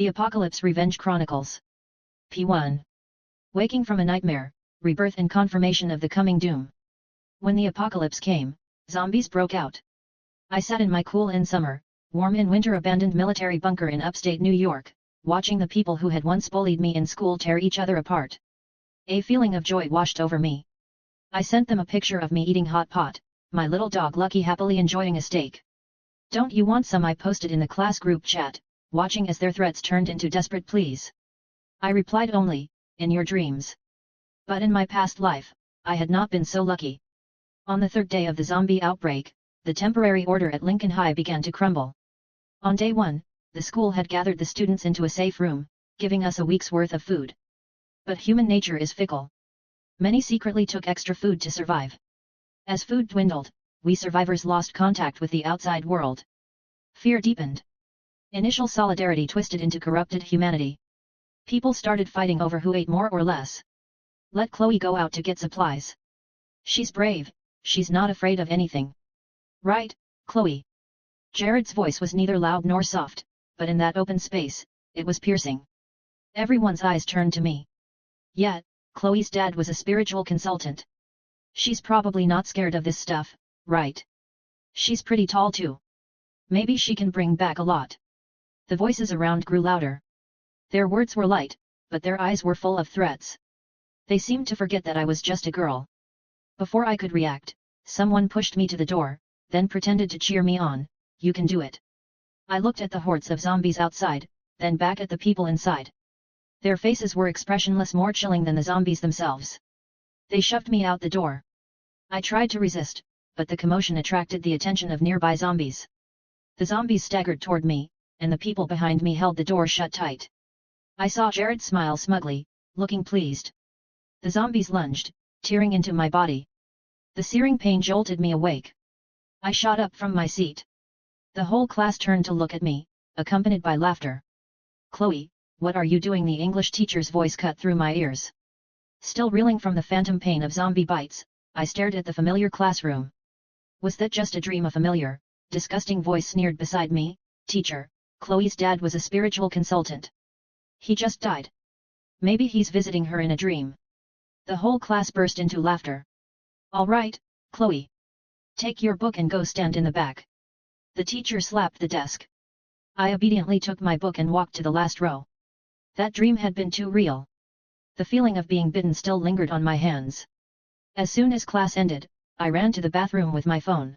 The Apocalypse Revenge Chronicles. P1. Waking from a nightmare, rebirth and confirmation of the coming doom. When the apocalypse came, zombies broke out. I sat in my cool in summer, warm in winter abandoned military bunker in upstate New York, watching the people who had once bullied me in school tear each other apart. A feeling of joy washed over me. I sent them a picture of me eating hot pot, my little dog Lucky happily enjoying a steak. "Don't you want some?" I posted in the class group chat, watching as their threats turned into desperate pleas. I replied only, "In your dreams." But in my past life, I had not been so lucky. On the third day of the zombie outbreak, the temporary order at Lincoln High began to crumble. On day 1, the school had gathered the students into a safe room, giving us a week's worth of food. But human nature is fickle. Many secretly took extra food to survive. As food dwindled, we survivors lost contact with the outside world. Fear deepened. Initial solidarity twisted into corrupted humanity. People started fighting over who ate more or less. "Let Chloe go out to get supplies. She's brave, she's not afraid of anything. Right, Chloe?" Jared's voice was neither loud nor soft, but in that open space, it was piercing. Everyone's eyes turned to me. Yet, Chloe's dad was a spiritual consultant. "She's probably not scared of this stuff, right? She's pretty tall too. Maybe she can bring back a lot." The voices around grew louder. Their words were light, but their eyes were full of threats. They seemed to forget that I was just a girl. Before I could react, someone pushed me to the door, then pretended to cheer me on. "You can do it." I looked at the hordes of zombies outside, then back at the people inside. Their faces were expressionless, more chilling than the zombies themselves. They shoved me out the door. I tried to resist, but the commotion attracted the attention of nearby zombies. The zombies staggered toward me, and the people behind me held the door shut tight. I saw Jared smile smugly, looking pleased. The zombies lunged, tearing into my body. The searing pain jolted me awake. I shot up from my seat. The whole class turned to look at me, accompanied by laughter. "Chloe, what are you doing?" The English teacher's voice cut through my ears. Still reeling from the phantom pain of zombie bites, I stared at the familiar classroom. Was that just a dream? A familiar, disgusting voice sneered beside me. "Teacher, Chloe's dad was a spiritual consultant. He just died. Maybe he's visiting her in a dream." The whole class burst into laughter. "All right, Chloe. Take your book and go stand in the back." The teacher slapped the desk. I obediently took my book and walked to the last row. That dream had been too real. The feeling of being bitten still lingered on my hands. As soon as class ended, I ran to the bathroom with my phone.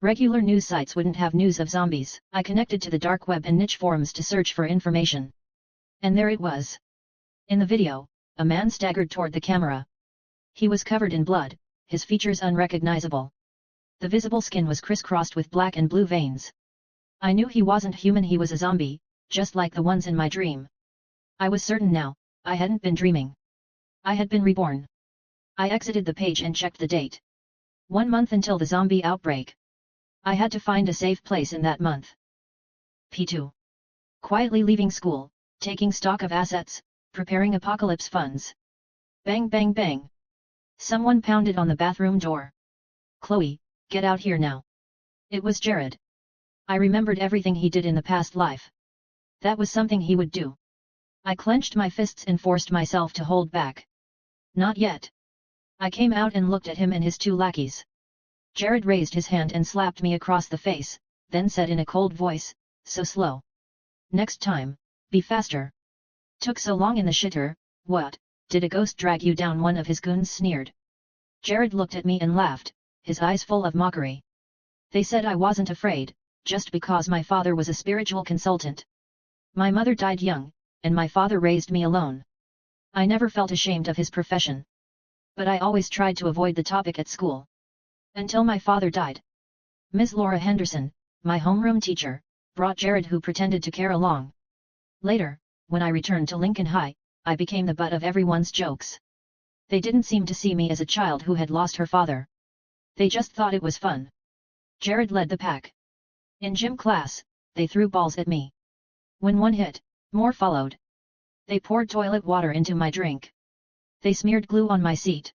Regular news sites wouldn't have news of zombies. I connected to the dark web and niche forums to search for information. And there it was. In the video, a man staggered toward the camera. He was covered in blood, his features unrecognizable. The visible skin was crisscrossed with black and blue veins. I knew he wasn't human, he was a zombie, just like the ones in my dream. I was certain now, I hadn't been dreaming. I had been reborn. I exited the page and checked the date. 1 month until the zombie outbreak. I had to find a safe place in that month. P2. Quietly leaving school, taking stock of assets, preparing apocalypse funds. Bang bang bang. Someone pounded on the bathroom door. "Chloe, get out here now." It was Jared. I remembered everything he did in the past life. That was something he would do. I clenched my fists and forced myself to hold back. "Not yet." I came out and looked at him and his 2 lackeys. Jared raised his hand and slapped me across the face, then said in a cold voice, "So slow. Next time, be faster." "Took so long in the shitter, what, did a ghost drag you down?" one of his goons sneered. Jared looked at me and laughed, his eyes full of mockery. "They said I wasn't afraid, just because my father was a spiritual consultant. My mother died young, and my father raised me alone. I never felt ashamed of his profession. But I always tried to avoid the topic at school. Until my father died." Ms. Laura Henderson, my homeroom teacher, brought Jared, who pretended to care, along. Later, when I returned to Lincoln High, I became the butt of everyone's jokes. They didn't seem to see me as a child who had lost her father. They just thought it was fun. Jared led the pack. In gym class, they threw balls at me. When one hit, more followed. They poured toilet water into my drink. They smeared glue on my seat.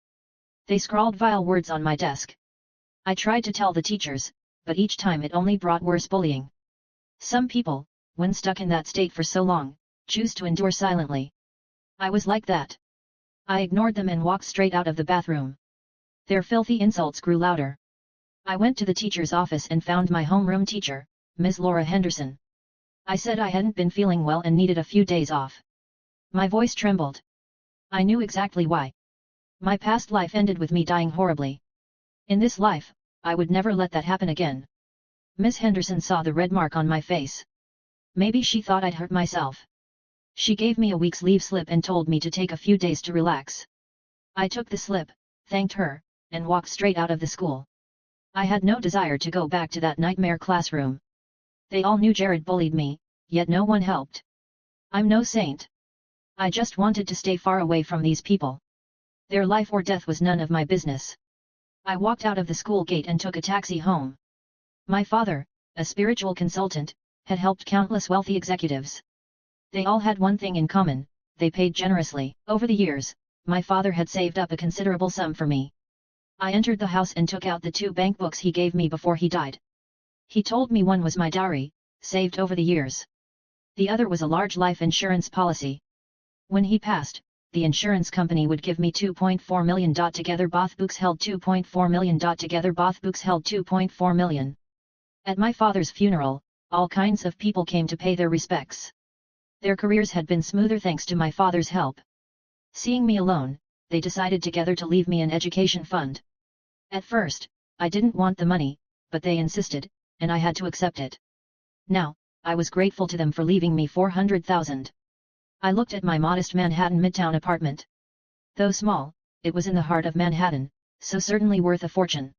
They scrawled vile words on my desk. I tried to tell the teachers, but each time it only brought worse bullying. Some people, when stuck in that state for so long, choose to endure silently. I was like that. I ignored them and walked straight out of the bathroom. Their filthy insults grew louder. I went to the teacher's office and found my homeroom teacher, Ms. Laura Henderson. I said I hadn't been feeling well and needed a few days off. My voice trembled. I knew exactly why. My past life ended with me dying horribly. In this life, I would never let that happen again. Miss Henderson saw the red mark on my face. Maybe she thought I'd hurt myself. She gave me a week's leave slip and told me to take a few days to relax. I took the slip, thanked her, and walked straight out of the school. I had no desire to go back to that nightmare classroom. They all knew Jared bullied me, yet no one helped. I'm no saint. I just wanted to stay far away from these people. Their life or death was none of my business. I walked out of the school gate and took a taxi home. My father, a spiritual consultant, had helped countless wealthy executives. They all had one thing in common: they paid generously. Over the years, my father had saved up a considerable sum for me. I entered the house and took out the 2 bank books he gave me before he died. He told me one was my dowry, saved over the years. The other was a large life insurance policy. When he passed, the insurance company would give me $2.4 million. Together both books held $2.4 million. Together both books held $2.4 million. At my father's funeral, all kinds of people came to pay their respects. Their careers had been smoother thanks to my father's help. Seeing me alone, they decided together to leave me an education fund. At first, I didn't want the money, but they insisted, and I had to accept it. Now, I was grateful to them for leaving me $400,000. I looked at my modest Manhattan Midtown apartment. Though small, it was in the heart of Manhattan, so certainly worth a fortune.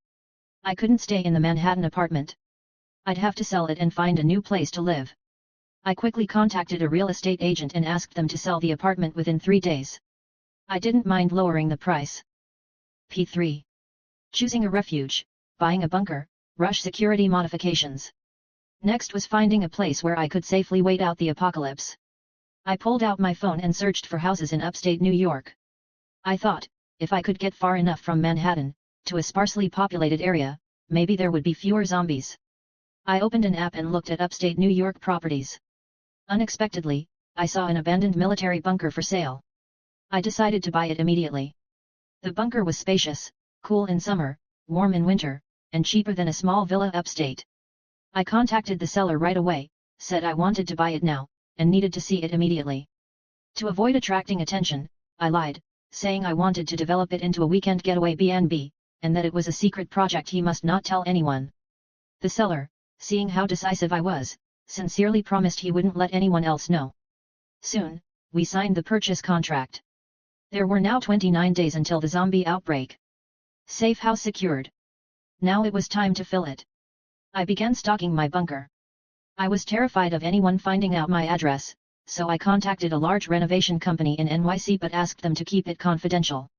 I couldn't stay in the Manhattan apartment. I'd have to sell it and find a new place to live. I quickly contacted a real estate agent and asked them to sell the apartment within 3 days. I didn't mind lowering the price. P3. Choosing a refuge, buying a bunker, rush security modifications. Next was finding a place where I could safely wait out the apocalypse. I pulled out my phone and searched for houses in upstate New York. I thought, if I could get far enough from Manhattan, to a sparsely populated area, maybe there would be fewer zombies. I opened an app and looked at upstate New York properties. Unexpectedly, I saw an abandoned military bunker for sale. I decided to buy it immediately. The bunker was spacious, cool in summer, warm in winter, and cheaper than a small villa upstate. I contacted the seller right away, said I wanted to buy it now, and needed to see it immediately. To avoid attracting attention, I lied, saying I wanted to develop it into a weekend getaway B&B, and that it was a secret project he must not tell anyone. The seller, seeing how decisive I was, sincerely promised he wouldn't let anyone else know. Soon, we signed the purchase contract. There were now 29 days until the zombie outbreak. Safe house secured. Now it was time to fill it. I began stalking my bunker. I was terrified of anyone finding out my address, so I contacted a large renovation company in NYC but asked them to keep it confidential.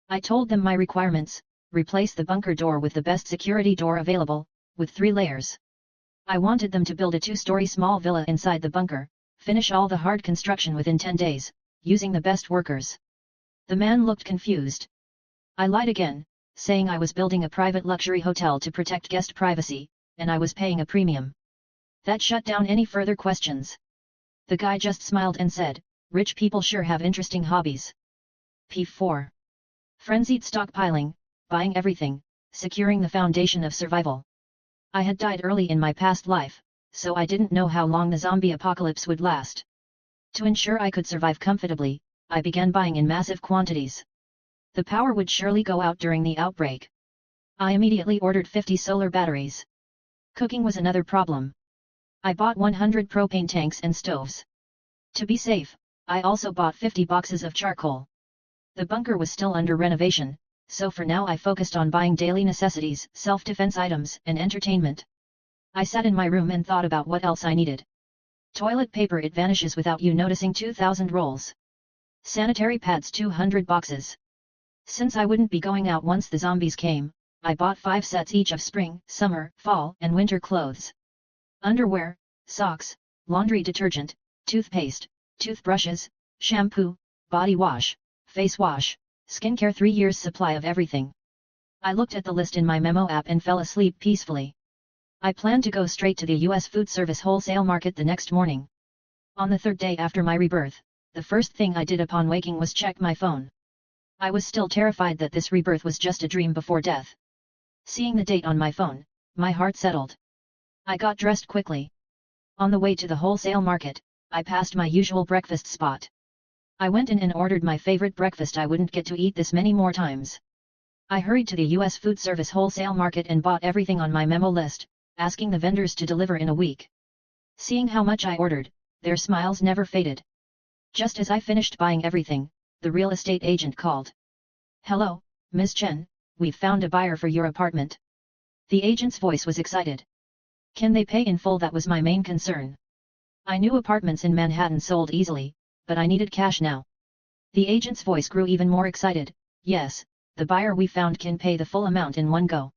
I told them my requirements: replace the bunker door with the best security door available, with 3 layers. I wanted them to build a 2-story small villa inside the bunker, finish all the hard construction within 10 days, using the best workers. The man looked confused. I lied again, saying I was building a private luxury hotel to protect guest privacy, and I was paying a premium. That shut down any further questions. The guy just smiled and said, "Rich people sure have interesting hobbies." P4. Frenzied stockpiling, buying everything, securing the foundation of survival. I had died early in my past life, so I didn't know how long the zombie apocalypse would last. To ensure I could survive comfortably, I began buying in massive quantities. The power would surely go out during the outbreak. I immediately ordered 50 solar batteries. Cooking was another problem. I bought 100 propane tanks and stoves. To be safe, I also bought 50 boxes of charcoal. The bunker was still under renovation, so for now I focused on buying daily necessities, self-defense items, and entertainment. I sat in my room and thought about what else I needed. Toilet paper, it vanishes without you noticing, 2,000 rolls. Sanitary pads, 200 boxes. Since I wouldn't be going out once the zombies came, I bought 5 sets each of spring, summer, fall, and winter clothes. Underwear, socks, laundry detergent, toothpaste, toothbrushes, shampoo, body wash, face wash, skincare, 3 years supply of everything. I looked at the list in my memo app and fell asleep peacefully. I planned to go straight to the U.S. food service wholesale market the next morning. On the third day after my rebirth, the first thing I did upon waking was check my phone. I was still terrified that this rebirth was just a dream before death. Seeing the date on my phone, my heart settled. I got dressed quickly. On the way to the wholesale market, I passed my usual breakfast spot. I went in and ordered my favorite breakfast. I wouldn't get to eat this many more times. I hurried to the U.S. food service wholesale market and bought everything on my memo list, asking the vendors to deliver in a week. Seeing how much I ordered, their smiles never faded. Just as I finished buying everything, the real estate agent called. "Hello, Ms. Chen, we've found a buyer for your apartment." The agent's voice was excited. Can they pay in full? That was my main concern. I knew apartments in Manhattan sold easily, but I needed cash now. The agent's voice grew even more excited. "Yes, the buyer we found can pay the full amount in one go."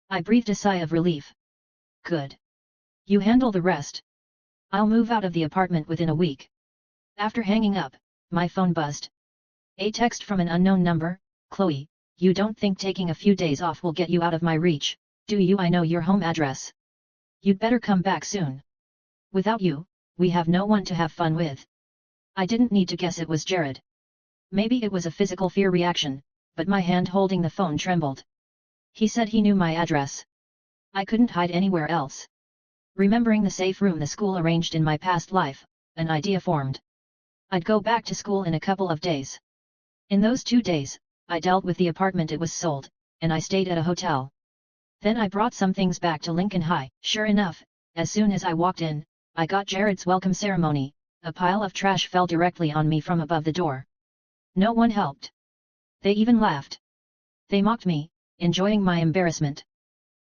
I breathed a sigh of relief. "Good. You handle the rest. I'll move out of the apartment within a week." After hanging up, my phone buzzed. A text from an unknown number. "Chloe, you don't think taking a few days off will get you out of my reach, do you? I know your home address. You'd better come back soon. Without you, we have no one to have fun with." I didn't need to guess it was Jared. Maybe it was a physical fear reaction, but my hand holding the phone trembled. He said he knew my address. I couldn't hide anywhere else. Remembering the safe room the school arranged in my past life, an idea formed. I'd go back to school in a couple of days. In those 2 days, I dealt with the apartment. It was sold, and I stayed at a hotel. Then I brought some things back to Lincoln High. Sure enough, as soon as I walked in, I got Jared's welcome ceremony. A pile of trash fell directly on me from above the door. No one helped. They even laughed. They mocked me, enjoying my embarrassment.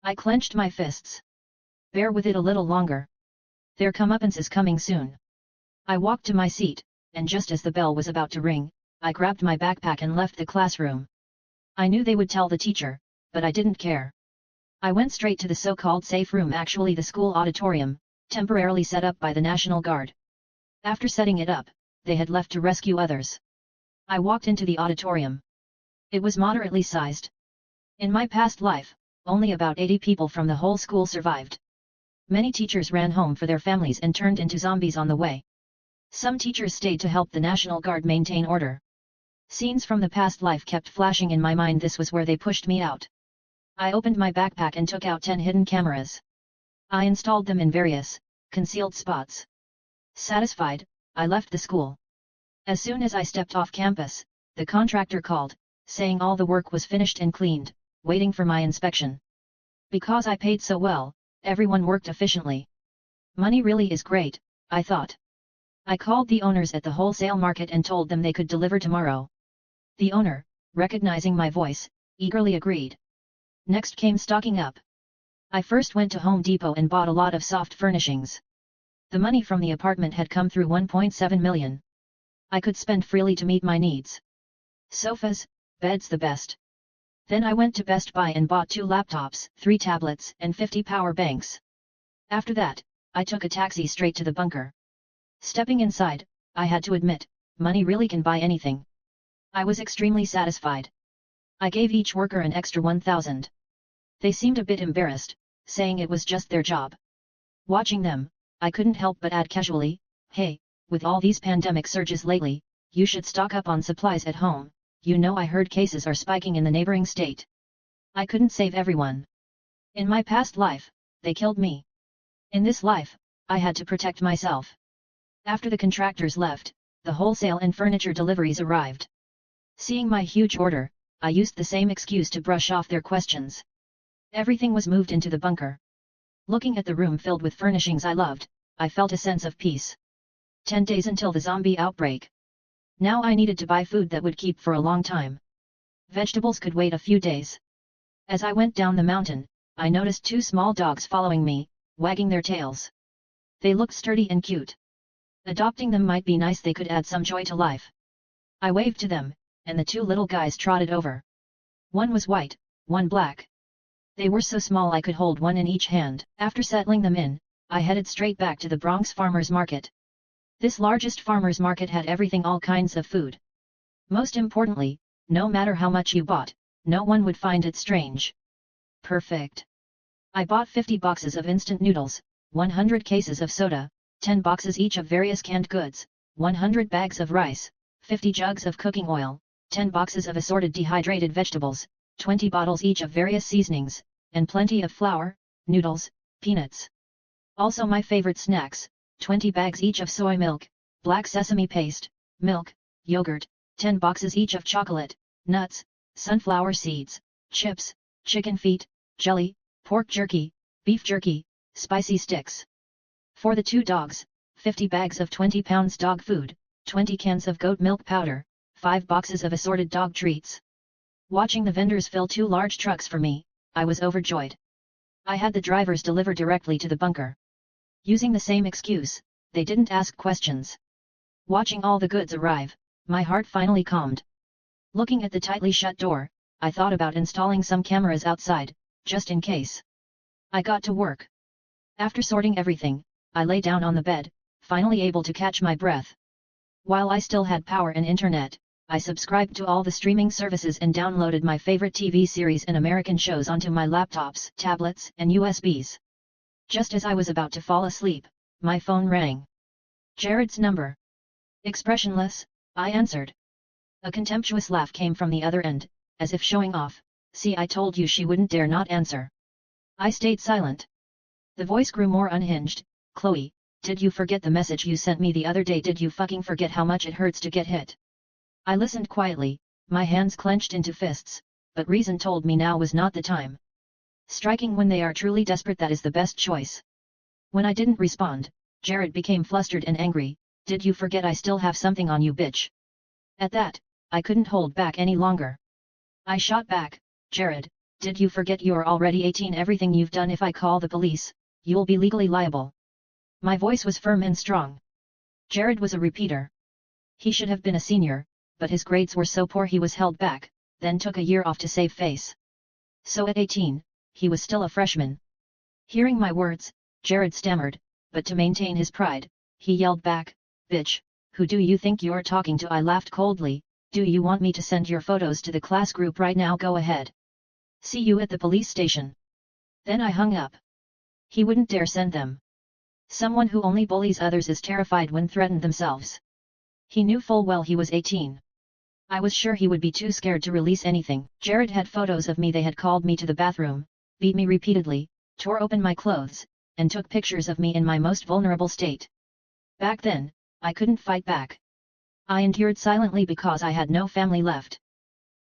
I clenched my fists. Bear with it a little longer. Their comeuppance is coming soon. I walked to my seat, and just as the bell was about to ring, I grabbed my backpack and left the classroom. I knew they would tell the teacher, but I didn't care. I went straight to the so-called safe room, actually the school auditorium, temporarily set up by the National Guard. After setting it up, they had left to rescue others. I walked into the auditorium. It was moderately sized. In my past life, only about 80 people from the whole school survived. Many teachers ran home for their families and turned into zombies on the way. Some teachers stayed to help the National Guard maintain order. Scenes from the past life kept flashing in my mind. This was where they pushed me out. I opened my backpack and took out 10 hidden cameras. I installed them in various, concealed spots. Satisfied, I left the school. As soon as I stepped off campus, the contractor called, saying all the work was finished and cleaned, waiting for my inspection. Because I paid so well, everyone worked efficiently. Money really is great, I thought. I called the owners at the wholesale market and told them they could deliver tomorrow. The owner, recognizing my voice, eagerly agreed. Next came stocking up. I first went to Home Depot and bought a lot of soft furnishings. The money from the apartment had come through 1.7 million. I could spend freely to meet my needs. Sofas, beds the best. Then I went to Best Buy and bought 2 laptops, 3 tablets, and 50 power banks. After that, I took a taxi straight to the bunker. Stepping inside, I had to admit, money really can buy anything. I was extremely satisfied. I gave each worker an extra 1,000. They seemed a bit embarrassed, saying it was just their job. Watching them, I couldn't help but add casually, "Hey, with all these pandemic surges lately, you should stock up on supplies at home. You know, I heard cases are spiking in the neighboring state." I couldn't save everyone. In my past life, they killed me. In this life, I had to protect myself. After the contractors left, the wholesale and furniture deliveries arrived. Seeing my huge order, I used the same excuse to brush off their questions. Everything was moved into the bunker. Looking at the room filled with furnishings I loved, I felt a sense of peace. 10 days until the zombie outbreak. Now I needed to buy food that would keep for a long time. Vegetables could wait a few days. As I went down the mountain, I noticed 2 small dogs following me, wagging their tails. They looked sturdy and cute. Adopting them might be nice, they could add some joy to life. I waved to them, and the 2 little guys trotted over. One was white, one black. They were so small I could hold one in each hand. After settling them in, I headed straight back to the Bronx farmers market. This largest farmers market had everything, all kinds of food. Most importantly, no matter how much you bought, no one would find it strange. Perfect. I bought 50 boxes of instant noodles, 100 cases of soda, 10 boxes each of various canned goods, 100 bags of rice, 50 jugs of cooking oil, 10 boxes of assorted dehydrated vegetables, 20 bottles each of various seasonings, and plenty of flour, noodles, peanuts. Also my favorite snacks, 20 bags each of soy milk, black sesame paste, milk, yogurt, 10 boxes each of chocolate, nuts, sunflower seeds, chips, chicken feet, jelly, pork jerky, beef jerky, spicy sticks. For the 2 dogs, 50 bags of 20 pounds dog food, 20 cans of goat milk powder, 5 boxes of assorted dog treats. Watching the vendors fill 2 large trucks for me, I was overjoyed. I had the drivers deliver directly to the bunker. Using the same excuse, they didn't ask questions. Watching all the goods arrive, my heart finally calmed. Looking at the tightly shut door, I thought about installing some cameras outside, just in case. I got to work. After sorting everything, I lay down on the bed, finally able to catch my breath. While I still had power and internet, I subscribed to all the streaming services and downloaded my favorite TV series and American shows onto my laptops, tablets, and USBs. Just as I was about to fall asleep, my phone rang. Jared's number. Expressionless, I answered. A contemptuous laugh came from the other end, as if showing off, "See, I told you she wouldn't dare not answer." I stayed silent. The voice grew more unhinged. "Chloe, did you forget the message you sent me the other day? Did you fucking forget how much it hurts to get hit?" I listened quietly, my hands clenched into fists, but reason told me now was not the time. Striking when they are truly desperate, that is the best choice. When I didn't respond, Jared became flustered and angry. "Did you forget I still have something on you, bitch?" At that, I couldn't hold back any longer. I shot back, "Jared, did you forget you're already 18? Everything you've done, if I call the police, you'll be legally liable." My voice was firm and strong. Jared was a repeater. He should have been a senior, but his grades were so poor he was held back, then took a year off to save face. So at 18, he was still a freshman. Hearing my words, Jared stammered, but to maintain his pride, he yelled back, "Bitch, who do you think you're talking to?" I laughed coldly. "Do you want me to send your photos to the class group right now? Go ahead. See you at the police station." Then I hung up. He wouldn't dare send them. Someone who only bullies others is terrified when threatened themselves. He knew full well he was 18. I was sure he would be too scared to release anything. Jared had photos of me. They had called me to the bathroom, beat me repeatedly, tore open my clothes, and took pictures of me in my most vulnerable state. Back then, I couldn't fight back. I endured silently because I had no family left.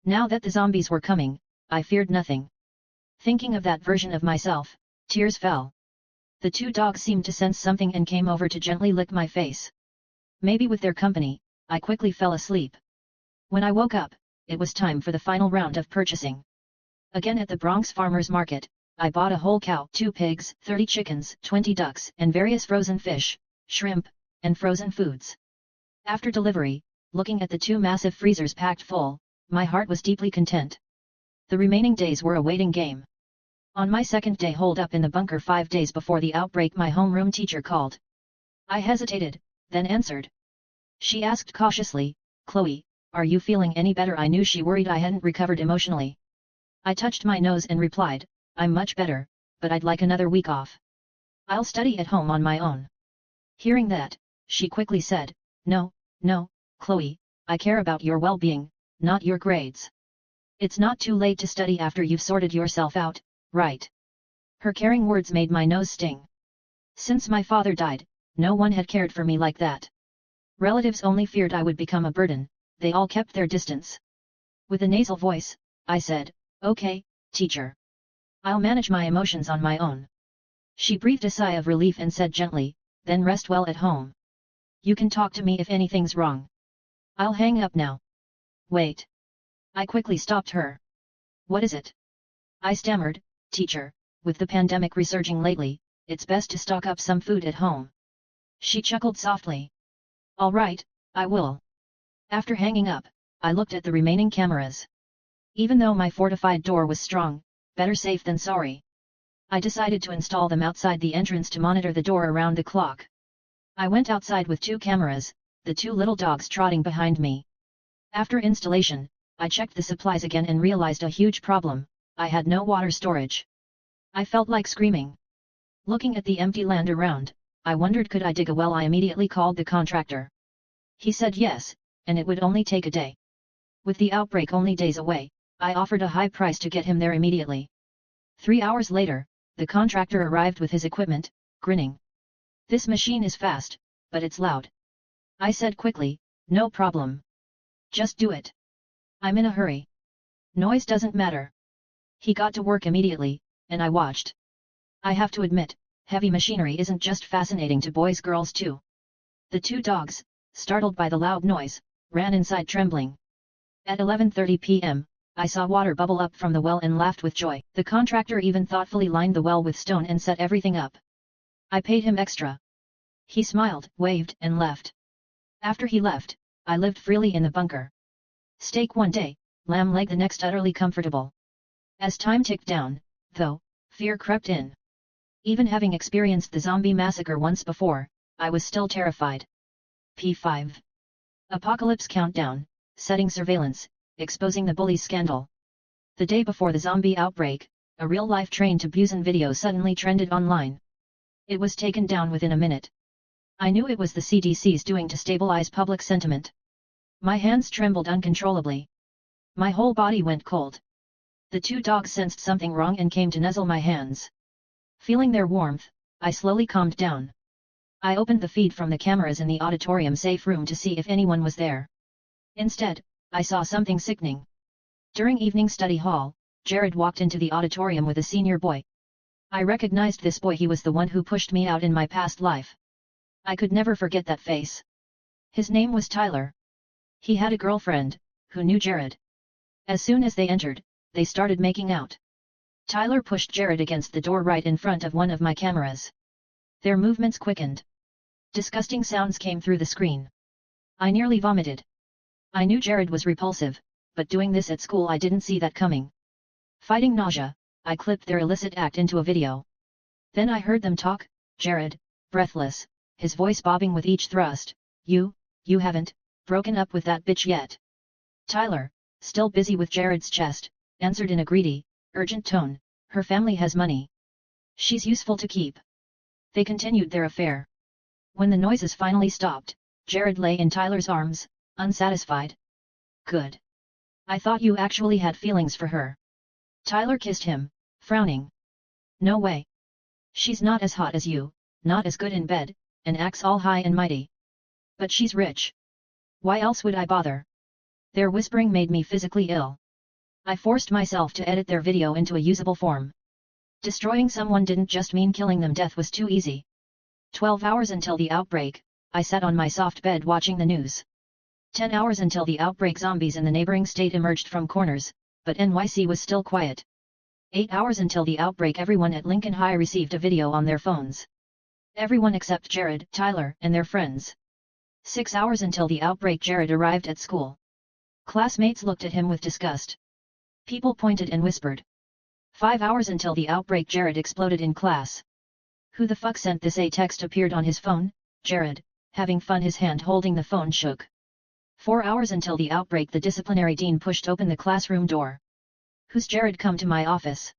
Now that the zombies were coming, I feared nothing. Thinking of that version of myself, tears fell. The 2 dogs seemed to sense something and came over to gently lick my face. Maybe with their company, I quickly fell asleep. When I woke up, it was time for the final round of purchasing. Again at the Bronx farmers market, I bought a whole cow, 2 pigs, 30 chickens, 20 ducks, and various frozen fish, shrimp, and frozen foods. After delivery, looking at the 2 massive freezers packed full, my heart was deeply content. The remaining days were a waiting game. On my second day holed up in the bunker 5 days before the outbreak, my homeroom teacher called. I hesitated, then answered. She asked cautiously, "Chloe, are you feeling any better?" I knew she worried I hadn't recovered emotionally. I touched my nose and replied, "I'm much better, but I'd like another week off. I'll study at home on my own." Hearing that, she quickly said, No, Chloe, I care about your well-being, not your grades. It's not too late to study after you've sorted yourself out, right?" Her caring words made my nose sting. Since my father died, no one had cared for me like that. Relatives only feared I would become a burden. They all kept their distance. With a nasal voice, I said, "Okay, teacher. I'll manage my emotions on my own." She breathed a sigh of relief and said gently, "Then rest well at home. You can talk to me if anything's wrong. I'll hang up now." "Wait." I quickly stopped her. "What is it?" I stammered, "Teacher, with the pandemic resurging lately, it's best to stock up some food at home." She chuckled softly. "All right, I will." After hanging up, I looked at the remaining cameras. Even though my fortified door was strong, better safe than sorry. I decided to install them outside the entrance to monitor the door around the clock. I went outside with 2 cameras, the 2 little dogs trotting behind me. After installation, I checked the supplies again and realized a huge problem: I had no water storage. I felt like screaming. Looking at the empty land around, I wondered could I dig a well. I immediately called the contractor. He said yes, and it would only take a day. With the outbreak only days away, I offered a high price to get him there immediately. 3 hours later, the contractor arrived with his equipment, grinning. "This machine is fast, but it's loud." I said quickly, "No problem. Just do it. I'm in a hurry. Noise doesn't matter." He got to work immediately, and I watched. I have to admit, heavy machinery isn't just fascinating to boys, girls too. The two dogs, startled by the loud noise, ran inside trembling. At 11:30 p.m., I saw water bubble up from the well and laughed with joy. The contractor even thoughtfully lined the well with stone and set everything up. I paid him extra. He smiled, waved, and left. After he left, I lived freely in the bunker. Steak one day, lamb leg the next, utterly comfortable. As time ticked down, though, fear crept in. Even having experienced the zombie massacre once before, I was still terrified. P5. Apocalypse Countdown, setting surveillance, exposing the bullies scandal. The day before the zombie outbreak, a real-life Train to Busan video suddenly trended online. It was taken down within a minute. I knew it was the CDC's doing to stabilize public sentiment. My hands trembled uncontrollably. My whole body went cold. The two dogs sensed something wrong and came to nuzzle my hands. Feeling their warmth, I slowly calmed down. I opened the feed from the cameras in the auditorium safe room to see if anyone was there. Instead, I saw something sickening. During evening study hall, Jared walked into the auditorium with a senior boy. I recognized this boy. He was the one who pushed me out in my past life. I could never forget that face. His name was Tyler. He had a girlfriend, who knew Jared. As soon as they entered, they started making out. Tyler pushed Jared against the door right in front of one of my cameras. Their movements quickened. Disgusting sounds came through the screen. I nearly vomited. I knew Jared was repulsive, but doing this at school, I didn't see that coming. Fighting nausea, I clipped their illicit act into a video. Then I heard them talk. Jared, breathless, his voice bobbing with each thrust, You haven't broken up with that bitch yet." Tyler, still busy with Jared's chest, answered in a greedy, urgent tone, "Her family has money. She's useful to keep." They continued their affair. When the noises finally stopped, Jared lay in Tyler's arms, unsatisfied. "Good. I thought you actually had feelings for her." Tyler kissed him, frowning. "No way. She's not as hot as you, not as good in bed, and acts all high and mighty. But she's rich. Why else would I bother?" Their whispering made me physically ill. I forced myself to edit their video into a usable form. Destroying someone didn't just mean killing them. Death was too easy. 12 hours until the outbreak, I sat on my soft bed watching the news. 10 hours until the outbreak. Zombies in the neighboring state emerged from corners, but NYC was still quiet. 8 hours until the outbreak. Everyone at Lincoln High received a video on their phones. Everyone except Jared, Tyler, and their friends. 6 hours until the outbreak. Jared arrived at school. Classmates looked at him with disgust. People pointed and whispered. 5 hours until the outbreak. Jared exploded in class. "Who the fuck sent this?" A text appeared on his phone. Jared, having fun. His hand holding the phone shook. 4 hours until the outbreak. The disciplinary dean pushed open the classroom door. "Who's Jared? Come to my office.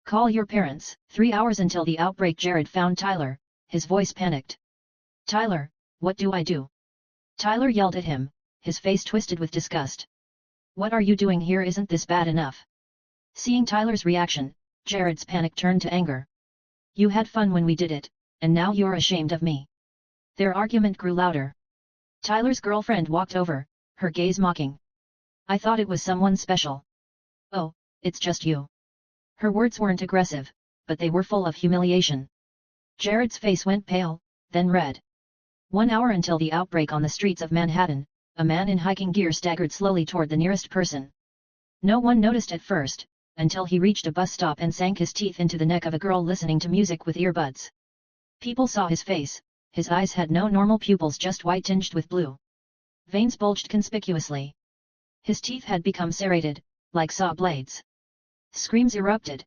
Call your parents." 3 hours until the outbreak. Jared found Tyler, his voice panicked. "Tyler, what do I do?" Tyler yelled at him, his face twisted with disgust. "What are you doing here? Isn't this bad enough?" Seeing Tyler's reaction, Jared's panic turned to anger. "You had fun when we did it, and now you're ashamed of me." Their argument grew louder. Tyler's girlfriend walked over, her gaze mocking. "I thought it was someone special." "Oh, it's just you." Her words weren't aggressive, but they were full of humiliation. Jared's face went pale, then red. 1 hour until the outbreak. On the streets of Manhattan, a man in hiking gear staggered slowly toward the nearest person. No one noticed at first, until he reached a bus stop and sank his teeth into the neck of a girl listening to music with earbuds. People saw his face. His eyes had no normal pupils, just white tinged with blue. Veins bulged conspicuously. His teeth had become serrated, like saw blades. Screams erupted.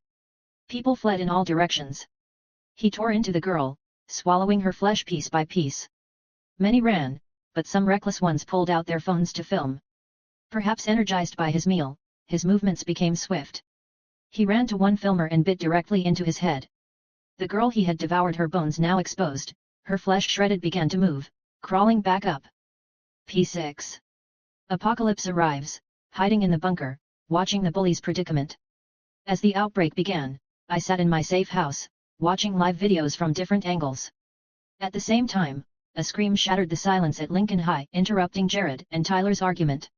People fled in all directions. He tore into the girl, swallowing her flesh piece by piece. Many ran, but some reckless ones pulled out their phones to film. Perhaps energized by his meal, his movements became swift. He ran to one filmer and bit directly into his head. The girl he had devoured, her bones now exposed, Her flesh shredded began to move, crawling back up. P6. Apocalypse arrives, hiding in the bunker, watching the bullies' predicament. As the outbreak began, I sat in my safe house, watching live videos from different angles. At the same time, a scream shattered the silence at Lincoln High, interrupting Jared and Tyler's argument.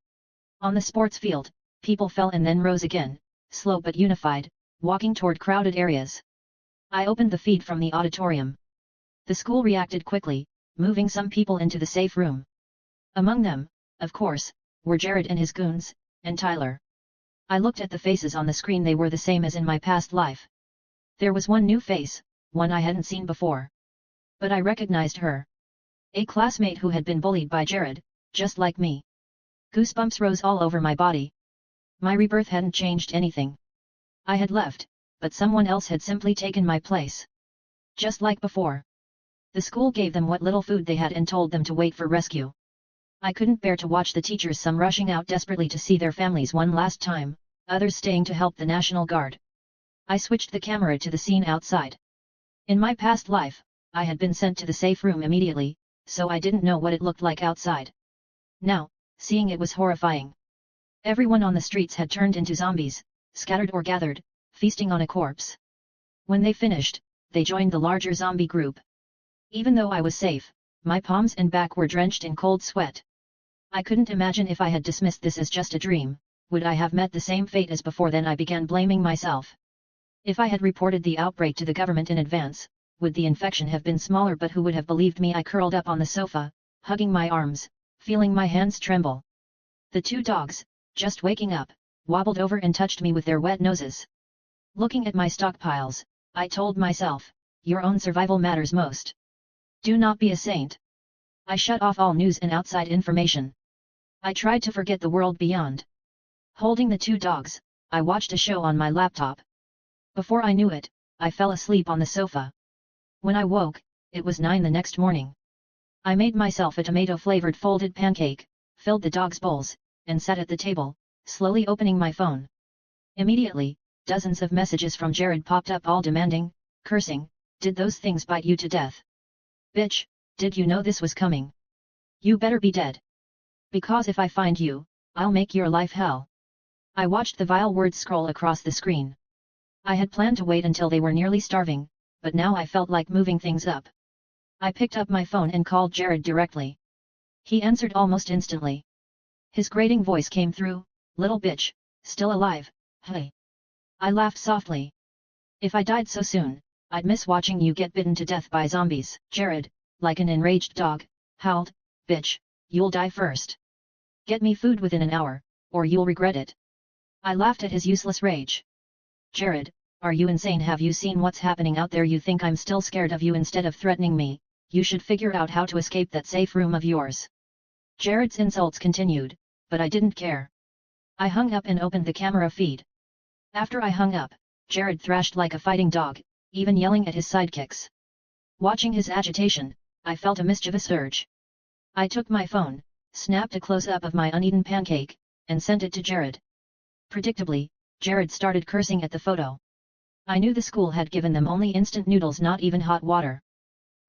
On the sports field, people fell and then rose again, slow but unified, walking toward crowded areas. I opened the feed from the auditorium. The school reacted quickly, moving some people into the safe room. Among them, of course, were Jared and his goons, and Tyler. I looked at the faces on the screen. They were the same as in my past life. There was one new face, one I hadn't seen before. But I recognized her. A classmate who had been bullied by Jared, just like me. Goosebumps rose all over my body. My rebirth hadn't changed anything. I had left, but someone else had simply taken my place. Just like before. The school gave them what little food they had and told them to wait for rescue. I couldn't bear to watch the teachers, some rushing out desperately to see their families one last time, others staying to help the National Guard. I switched the camera to the scene outside. In my past life, I had been sent to the safe room immediately, so I didn't know what it looked like outside. Now, seeing it was horrifying. Everyone on the streets had turned into zombies, scattered or gathered, feasting on a corpse. When they finished, they joined the larger zombie group. Even though I was safe, my palms and back were drenched in cold sweat. I couldn't imagine if I had dismissed this as just a dream, would I have met the same fate as before? Then I began blaming myself. If I had reported the outbreak to the government in advance, would the infection have been smaller? But who would have believed me? I curled up on the sofa, hugging my arms, feeling my hands tremble. The two dogs, just waking up, wobbled over and touched me with their wet noses. Looking at my stockpiles, I told myself, your own survival matters most. Do not be a saint. I shut off all news and outside information. I tried to forget the world beyond. Holding the two dogs, I watched a show on my laptop. Before I knew it, I fell asleep on the sofa. When I woke, it was 9 the next morning. I made myself a tomato-flavored folded pancake, filled the dogs' bowls, and sat at the table, slowly opening my phone. Immediately, dozens of messages from Jared popped up, all demanding, cursing, "Did those things bite you to death? Bitch, did you know this was coming? You better be dead. Because if I find you, I'll make your life hell." I watched the vile words scroll across the screen. I had planned to wait until they were nearly starving, but now I felt like moving things up. I picked up my phone and called Jared directly. He answered almost instantly. His grating voice came through, "Little bitch, still alive, hey." I laughed softly. If I died so soon, I'd miss watching you get bitten to death by zombies. Jared, like an enraged dog, howled, "Bitch, you'll die first. Get me food within an hour, or you'll regret it." I laughed at his useless rage. "Jared, are you insane? Have you seen what's happening out there? You think I'm still scared of you? Instead of threatening me, you should figure out how to escape that safe room of yours." Jared's insults continued, but I didn't care. I hung up and opened the camera feed. After I hung up, Jared thrashed like a fighting dog, even yelling at his sidekicks. Watching his agitation, I felt a mischievous urge. I took my phone, snapped a close-up of my uneaten pancake, and sent it to Jared. Predictably, Jared started cursing at the photo. I knew the school had given them only instant noodles, not even hot water.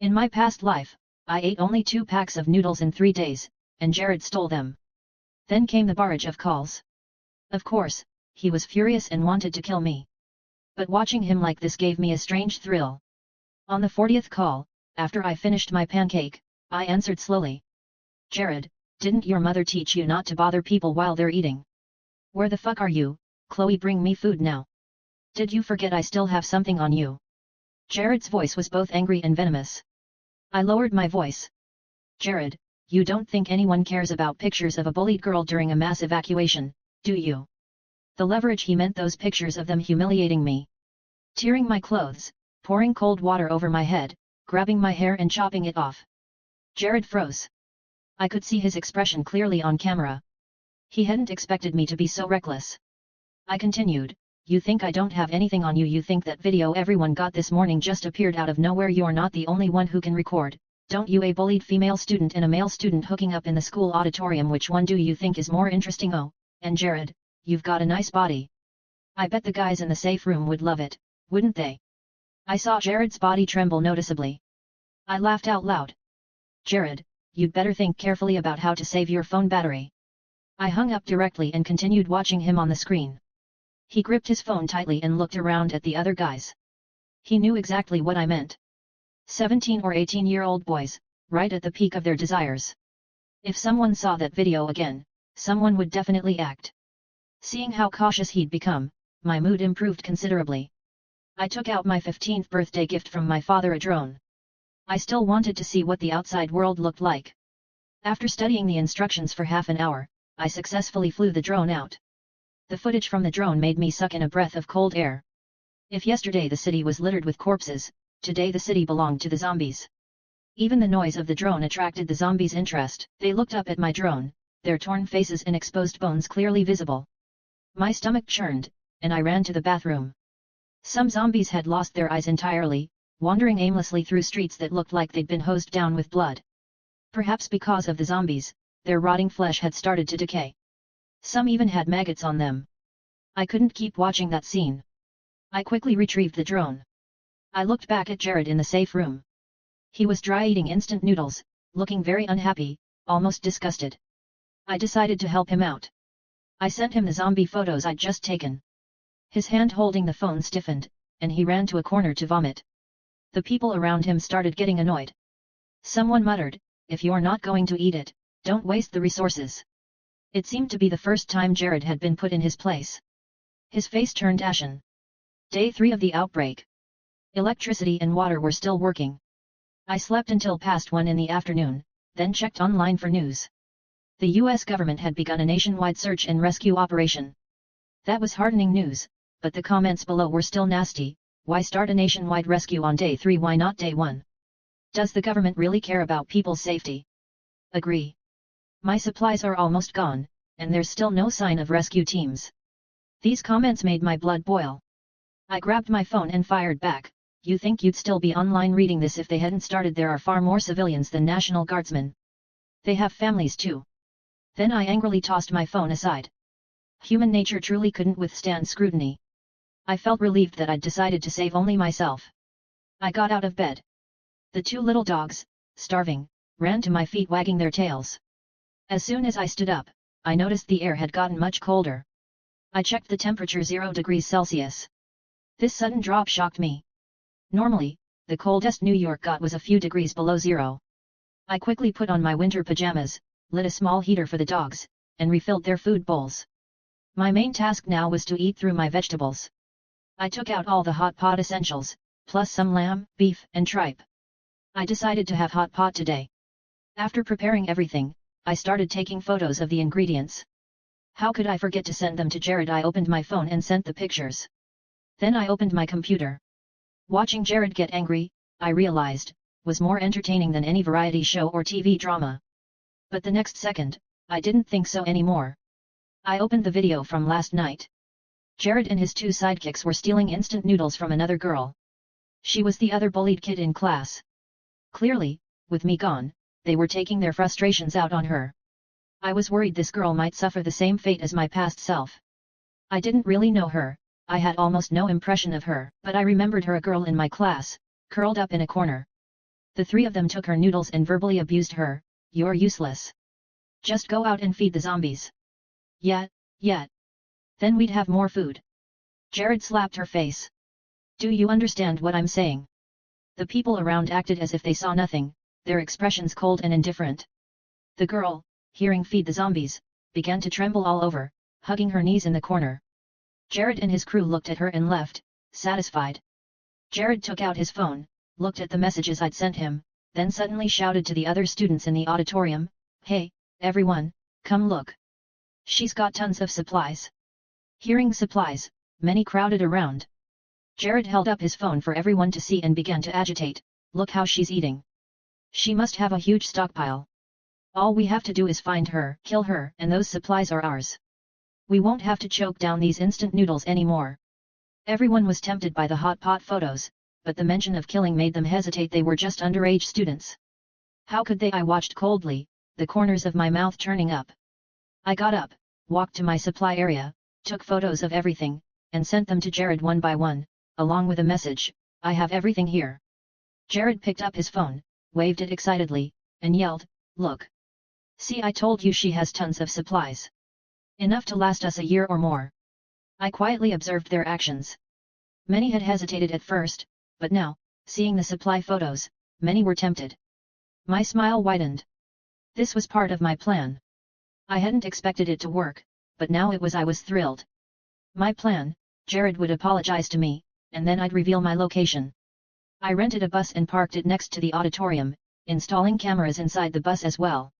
In my past life, I ate only 2 packs of noodles in 3 days, and Jared stole them. Then came the barrage of calls. Of course, he was furious and wanted to kill me. But watching him like this gave me a strange thrill. On the 40th call, after I finished my pancake, I answered slowly. "Jared, didn't your mother teach you not to bother people while they're eating? Where the fuck are you, Chloe? Bring me food now. Did you forget I still have something on you?" Jared's voice was both angry and venomous. I lowered my voice. "Jared, you don't think anyone cares about pictures of a bullied girl during a mass evacuation, do you?" The leverage he meant those pictures of them humiliating me. Tearing my clothes, pouring cold water over my head, grabbing my hair and chopping it off. Jared froze. I could see his expression clearly on camera. He hadn't expected me to be so reckless. I continued, "You think I don't have anything on you? You think that video everyone got this morning just appeared out of nowhere? You're not the only one who can record, don't you? A bullied female student and a male student hooking up in the school auditorium. Which one do you think is more interesting? Oh, and Jared, you've got a nice body. I bet the guys in the safe room would love it, wouldn't they?" I saw Jared's body tremble noticeably. I laughed out loud. Jared, you'd better think carefully about how to save your phone battery. I hung up directly and continued watching him on the screen. He gripped his phone tightly and looked around at the other guys. He knew exactly what I meant. 17 or 18-year-old boys, right at the peak of their desires. If someone saw that video again, someone would definitely act. Seeing how cautious he'd become, my mood improved considerably. I took out my 15th birthday gift from my father, a drone. I still wanted to see what the outside world looked like. After studying the instructions for half an hour, I successfully flew the drone out. The footage from the drone made me suck in a breath of cold air. If yesterday the city was littered with corpses, today the city belonged to the zombies. Even the noise of the drone attracted the zombies' interest. They looked up at my drone, their torn faces and exposed bones clearly visible. My stomach churned, and I ran to the bathroom. Some zombies had lost their eyes entirely, wandering aimlessly through streets that looked like they'd been hosed down with blood. Perhaps because of the zombies, their rotting flesh had started to decay. Some even had maggots on them. I couldn't keep watching that scene. I quickly retrieved the drone. I looked back at Jared in the safe room. He was dry-eating instant noodles, looking very unhappy, almost disgusted. I decided to help him out. I sent him the zombie photos I'd just taken. His hand holding the phone stiffened, and he ran to a corner to vomit. The people around him started getting annoyed. Someone muttered, "If you're not going to eat it, don't waste the resources." It seemed to be the first time Jared had been put in his place. His face turned ashen. Day 3 of the outbreak. Electricity and water were still working. I slept until past 1 in the afternoon, then checked online for news. The U.S. government had begun a nationwide search and rescue operation. That was heartening news, but the comments below were still nasty. Why start a nationwide rescue on day 3? Why not day 1? Does the government really care about people's safety? Agree. My supplies are almost gone, and there's still no sign of rescue teams. These comments made my blood boil. I grabbed my phone and fired back. You think you'd still be online reading this if they hadn't started? There are far more civilians than National Guardsmen. They have families too. Then I angrily tossed my phone aside. Human nature truly couldn't withstand scrutiny. I felt relieved that I'd decided to save only myself. I got out of bed. The 2 little dogs, starving, ran to my feet wagging their tails. As soon as I stood up, I noticed the air had gotten much colder. I checked the temperature 0 degrees Celsius. This sudden drop shocked me. Normally, the coldest New York got was a few degrees below 0. I quickly put on my winter pajamas, lit a small heater for the dogs, and refilled their food bowls. My main task now was to eat through my vegetables. I took out all the hot pot essentials, plus some lamb, beef, and tripe. I decided to have hot pot today. After preparing everything, I started taking photos of the ingredients. How could I forget to send them to Jared? I opened my phone and sent the pictures. Then I opened my computer. Watching Jared get angry, I realized, was more entertaining than any variety show or TV drama. But the next second, I didn't think so anymore. I opened the video from last night. Jared and his 2 sidekicks were stealing instant noodles from another girl. She was the other bullied kid in class. Clearly, with me gone, they were taking their frustrations out on her. I was worried this girl might suffer the same fate as my past self. I didn't really know her, I had almost no impression of her, but I remembered her, a girl in my class, curled up in a corner. The 3 of them took her noodles and verbally abused her. "You're useless. Just go out and feed the zombies." Yeah. Then we'd have more food. Jared slapped her face. "Do you understand what I'm saying?" The people around acted as if they saw nothing, their expressions cold and indifferent. The girl, hearing "feed the zombies," began to tremble all over, hugging her knees in the corner. Jared and his crew looked at her and left, satisfied. Jared took out his phone, looked at the messages I'd sent him, then suddenly shouted to the other students in the auditorium, "Hey, everyone, come look. She's got tons of supplies." Hearing supplies, many crowded around. Jared held up his phone for everyone to see and began to agitate. "Look how she's eating. She must have a huge stockpile. All we have to do is find her, kill her, and those supplies are ours. We won't have to choke down these instant noodles anymore." Everyone was tempted by the hot pot photos, but the mention of killing made them hesitate. They were just underage students. How could they? I watched coldly, the corners of my mouth turning up. I got up, walked to my supply area, took photos of everything, and sent them to Jared one by one, along with a message, "I have everything here." Jared picked up his phone, waved it excitedly, and yelled, "Look! See, I told you she has tons of supplies. Enough to last us a year or more." I quietly observed their actions. Many had hesitated at first, but now, seeing the supply photos, many were tempted. My smile widened. This was part of my plan. I hadn't expected it to work, but now I was thrilled. My plan: Jared would apologize to me, and then I'd reveal my location. I rented a bus and parked it next to the auditorium, installing cameras inside the bus as well.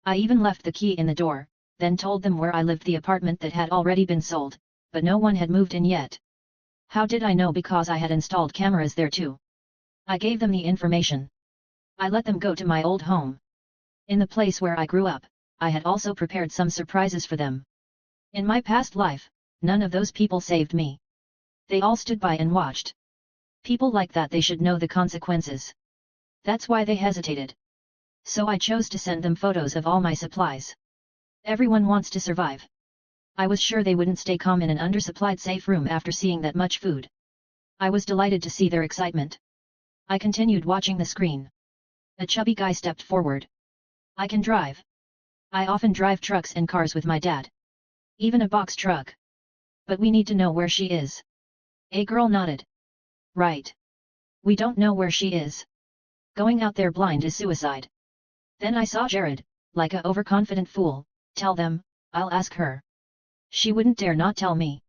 I even left the key in the door, then told them where I lived, the apartment that had already been sold, but no one had moved in yet. How did I know? Because I had installed cameras there too. I gave them the information. I let them go to my old home. In the place where I grew up, I had also prepared some surprises for them. In my past life, none of those people saved me. They all stood by and watched. People like that, they should know the consequences. That's why they hesitated. So I chose to send them photos of all my supplies. Everyone wants to survive. I was sure they wouldn't stay calm in an undersupplied safe room after seeing that much food. I was delighted to see their excitement. I continued watching the screen. A chubby guy stepped forward. "I can drive. I often drive trucks and cars with my dad. Even a box truck. But we need to know where she is." A girl nodded. "Right. We don't know where she is. Going out there blind is suicide." Then I saw Jared, like a overconfident fool, tell them, "I'll ask her. She wouldn't dare not tell me.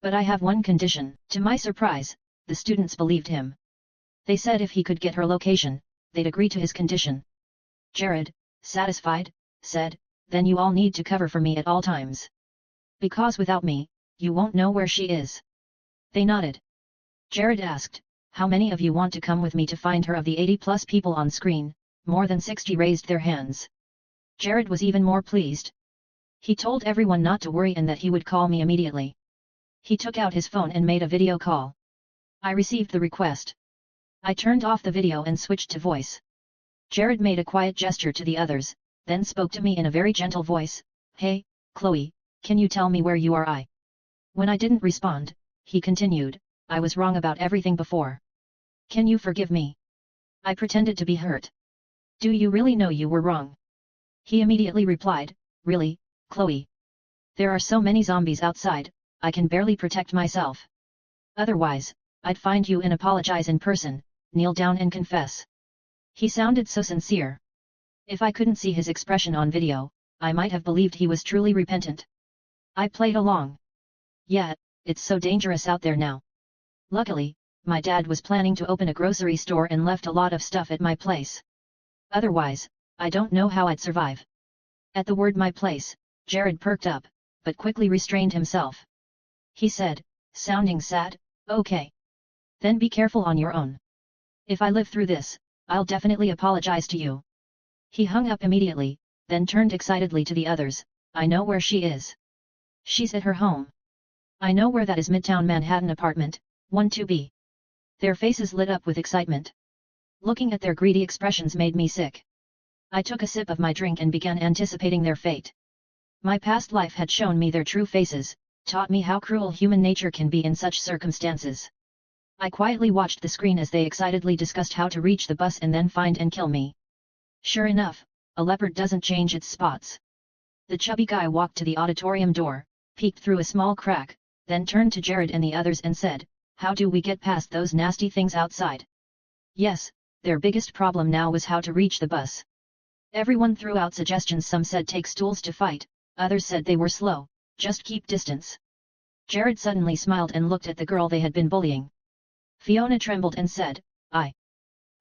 But I have one condition." To my surprise, the students believed him. They said if he could get her location, they'd agree to his condition. Jared, satisfied, said, "Then you all need to cover for me at all times. Because without me, you won't know where she is." They nodded. Jared asked, "How many of you want to come with me to find her?" Of the 80+ people on screen, more than 60 raised their hands. Jared was even more pleased. He told everyone not to worry and that he would call me immediately. He took out his phone and made a video call. I received the request. I turned off the video and switched to voice. Jared made a quiet gesture to the others, then spoke to me in a very gentle voice, "Hey, Chloe, can you tell me where you are?" When I didn't respond, he continued, "I was wrong about everything before. Can you forgive me?" I pretended to be hurt. "Do you really know you were wrong?" He immediately replied, "Really, Chloe? There are so many zombies outside, I can barely protect myself. Otherwise, I'd find you and apologize in person, kneel down and confess." He sounded so sincere. If I couldn't see his expression on video, I might have believed he was truly repentant. I played along. "Yeah, it's so dangerous out there now. Luckily, my dad was planning to open a grocery store and left a lot of stuff at my place. Otherwise, I don't know how I'd survive." At the word "my place," Jared perked up, but quickly restrained himself. He said, sounding sad, "Okay. Then be careful on your own. If I live through this, I'll definitely apologize to you." He hung up immediately, then turned excitedly to the others, "I know where she is. She's at her home. I know where that is, Midtown Manhattan apartment, 12B. Their faces lit up with excitement. Looking at their greedy expressions made me sick. I took a sip of my drink and began anticipating their fate. My past life had shown me their true faces, taught me how cruel human nature can be in such circumstances. I quietly watched the screen as they excitedly discussed how to reach the bus and then find and kill me. Sure enough, a leopard doesn't change its spots. The chubby guy walked to the auditorium door, peeked through a small crack, then turned to Jared and the others and said, "How do we get past those nasty things outside?" Yes, their biggest problem now was how to reach the bus. Everyone threw out suggestions. Some said take stools to fight, others said they were slow, just keep distance. Jared suddenly smiled and looked at the girl they had been bullying. Fiona trembled and said, I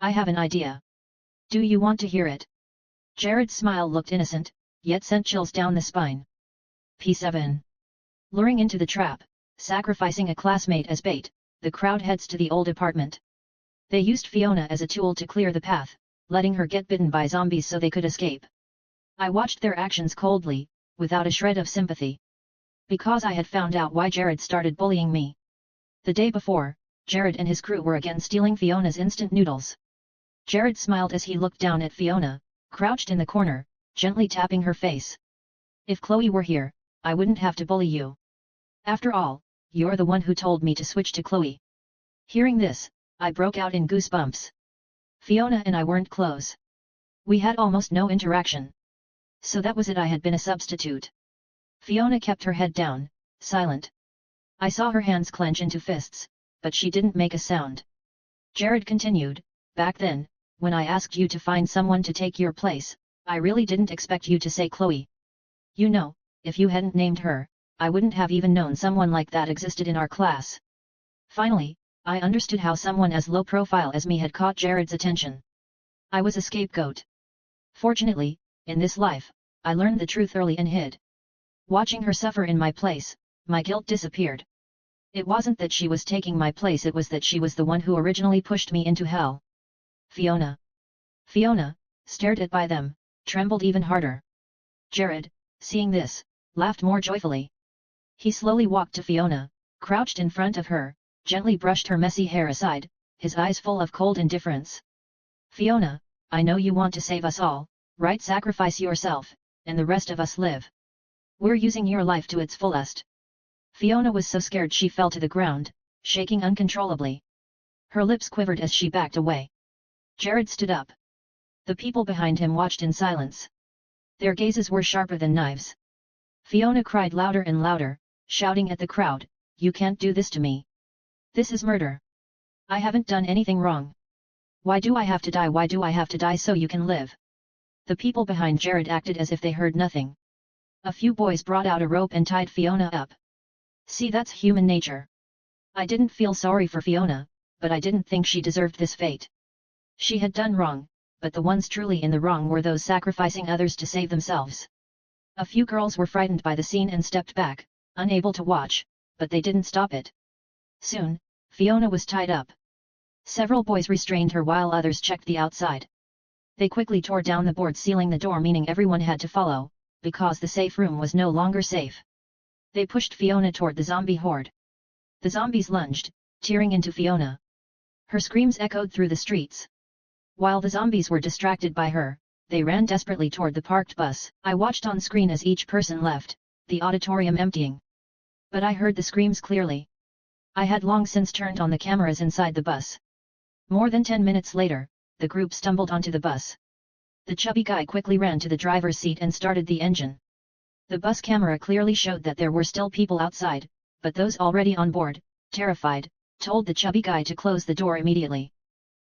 have an idea. Do you want to hear it?" Jared's smile looked innocent, yet sent chills down the spine. P7. Luring into the trap, sacrificing a classmate as bait, the crowd heads to the old apartment. They used Fiona as a tool to clear the path, letting her get bitten by zombies so they could escape. I watched their actions coldly, without a shred of sympathy. Because I had found out why Jared started bullying me. The day before, Jared and his crew were again stealing Fiona's instant noodles. Jared smiled as he looked down at Fiona, crouched in the corner, gently tapping her face. "If Chloe were here, I wouldn't have to bully you. After all, you're the one who told me to switch to Chloe." Hearing this, I broke out in goosebumps. Fiona and I weren't close. We had almost no interaction. So that was it, I had been a substitute. Fiona kept her head down, silent. I saw her hands clench into fists, but she didn't make a sound. Jared continued, back then, when I asked you to find someone to take your place, I really didn't expect you to say Chloe. You know, if you hadn't named her, I wouldn't have even known someone like that existed in our class. Finally, I understood how someone as low profile as me had caught Jared's attention. I was a scapegoat. Fortunately, in this life, I learned the truth early and hid. Watching her suffer in my place, my guilt disappeared. It wasn't that she was taking my place, it was that she was the one who originally pushed me into hell. Fiona. Fiona, stared at by them, trembled even harder. Jared, seeing this, laughed more joyfully. He slowly walked to Fiona, crouched in front of her, gently brushed her messy hair aside, his eyes full of cold indifference. Fiona, I know you want to save us all, right? Sacrifice yourself, and the rest of us live. We're using your life to its fullest. Fiona was so scared she fell to the ground, shaking uncontrollably. Her lips quivered as she backed away. Jared stood up. The people behind him watched in silence. Their gazes were sharper than knives. Fiona cried louder and louder, shouting at the crowd, "You can't do this to me. This is murder. I haven't done anything wrong. Why do I have to die? Why do I have to die so you can live?" The people behind Jared acted as if they heard nothing. A few boys brought out a rope and tied Fiona up. See, that's human nature. I didn't feel sorry for Fiona, but I didn't think she deserved this fate. She had done wrong, but the ones truly in the wrong were those sacrificing others to save themselves. A few girls were frightened by the scene and stepped back, unable to watch, but they didn't stop it. Soon, Fiona was tied up. Several boys restrained her while others checked the outside. They quickly tore down the board sealing the door, meaning everyone had to follow, because the safe room was no longer safe. They pushed Fiona toward the zombie horde. The zombies lunged, tearing into Fiona. Her screams echoed through the streets. While the zombies were distracted by her, they ran desperately toward the parked bus. I watched on screen as each person left, the auditorium emptying. But I heard the screams clearly. I had long since turned on the cameras inside the bus. More than 10 minutes later, the group stumbled onto the bus. The chubby guy quickly ran to the driver's seat and started the engine. The bus camera clearly showed that there were still people outside, but those already on board, terrified, told the chubby guy to close the door immediately.